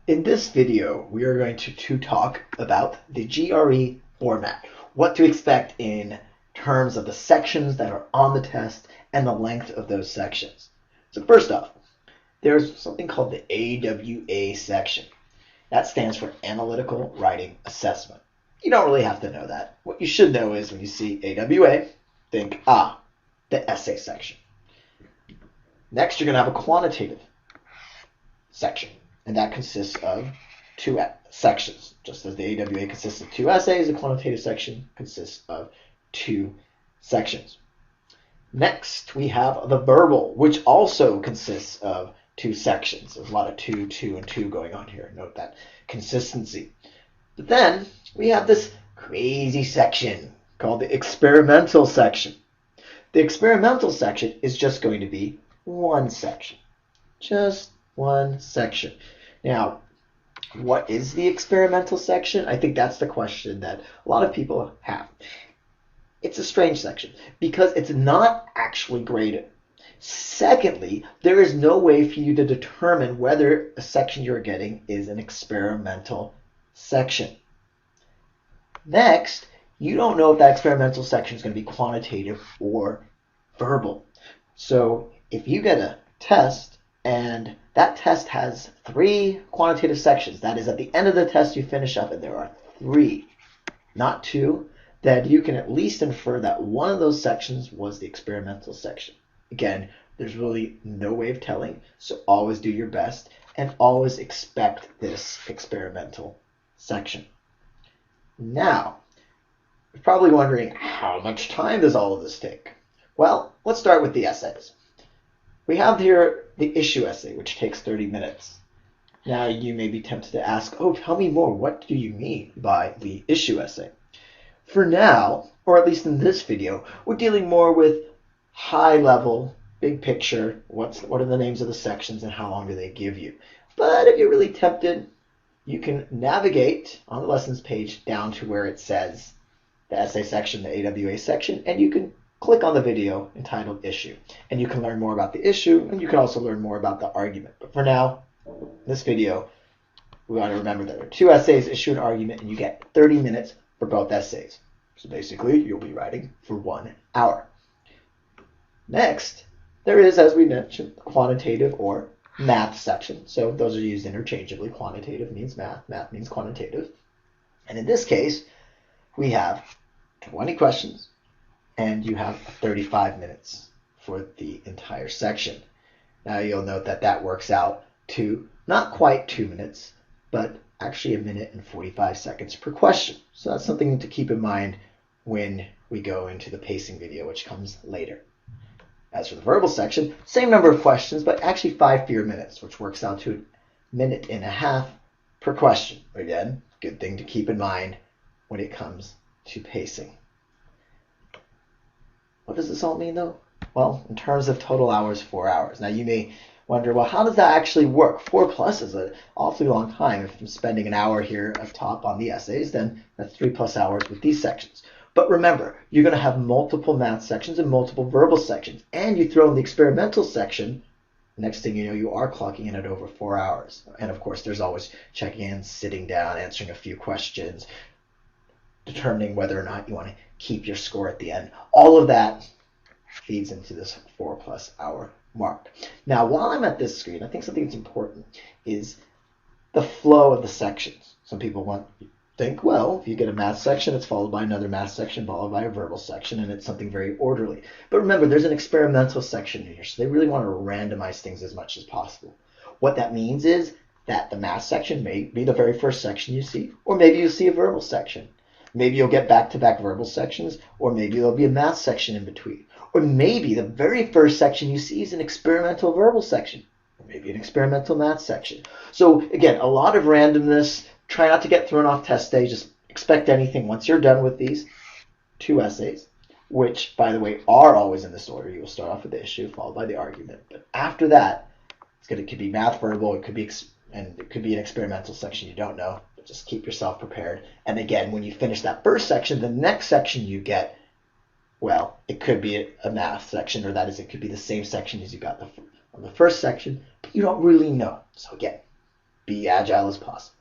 In this video, we are going to talk about the GRE format, what to expect in terms of the sections that are on the test and the length of those sections. So first off, there's something called the AWA section. That stands for Analytical Writing Assessment. You don't really have to know that. What you should know is when you see AWA, think, the essay section. Next, you're going to have a quantitative section, and that consists of two sections. Just as the AWA consists of two essays, the quantitative section consists of two sections. Next, we have the verbal, which also consists of two sections. There's a lot of two, and two going on here. Note that consistency. But then we have this crazy section called the experimental section. The experimental section is just going to be one section. Just one section. Now, what is the experimental section? I think that's the question that a lot of people have. It's a strange section because it's not actually graded. Secondly, there is no way for you to determine whether a section you're getting is an experimental section. Next, you don't know if that experimental section is going to be quantitative or verbal. So if you get a test and that test has 3 quantitative sections, that is, at the end of the test you finish up and there are 3, not 2, then you can at least infer that one of those sections was the experimental section. Again, there's really no way of telling, so always do your best and always expect this experimental section. Now, you're probably wondering, how much time does all of this take? Well, let's start with the essays. We have here the issue essay, which takes 30 minutes. Now you may be tempted to ask, tell me more. What do you mean by the issue essay? For now, or at least in this video, we're dealing more with high level, big picture, what are the names of the sections and how long do they give you. But if you're really tempted, you can navigate on the lessons page down to where it says the essay section, the AWA section, and you can click on the video entitled Issue, and you can learn more about the issue, and you can also learn more about the argument. But for now, in this video, we want to remember that there are 2 essays, issue and argument, and you get 30 minutes for both essays. So basically, you'll be writing for 1 hour. Next, there is, as we mentioned, quantitative or math section. So those are used interchangeably. Quantitative means math, math means quantitative. And in this case, we have 20 questions, and you have 35 minutes for the entire section. Now you'll note that that works out to not quite 2 minutes, but actually 1 minute and 45 seconds per question. So that's something to keep in mind when we go into the pacing video, which comes later. As for the verbal section, same number of questions, but actually 5 fewer minutes, which works out to 1.5 minutes per question. Again, good thing to keep in mind when it comes to pacing. What does this all mean, though? Well, in terms of total hours, 4 hours. Now, you may wonder, well, how does that actually work? 4+ is an awfully long time. If I'm spending an hour here up top on the essays, then that's 3+ hours with these sections. But remember, you're going to have multiple math sections and multiple verbal sections. And you throw in the experimental section, next thing you know, you are clocking in at over 4 hours. And of course, there's always checking in, sitting down, answering a few questions, determining whether or not you want to keep your score at the end. All of that feeds into this 4+ hour mark. Now, while I'm at this screen, I think something that's important is the flow of the sections. Some people think, well, if you get a math section, it's followed by another math section, followed by a verbal section, and it's something very orderly. But remember, there's an experimental section here, so they really want to randomize things as much as possible. What that means is that the math section may be the very first section you see, or maybe you'll see a verbal section. Maybe you'll get back-to-back verbal sections, or maybe there'll be a math section in between. Or maybe the very first section you see is an experimental verbal section, or maybe an experimental math section. So again, a lot of randomness. Try not to get thrown off test day. Just expect anything once you're done with these 2 essays, which, by the way, are always in this order. You will start off with the issue, followed by the argument. But after that, it could be math verbal, it could be an experimental section you don't know. But just keep yourself prepared. And again, when you finish that first section, the next section you get, well, it could be a math section, or that is, it could be the same section as you got on the first section, but you don't really know. So again, be agile as possible.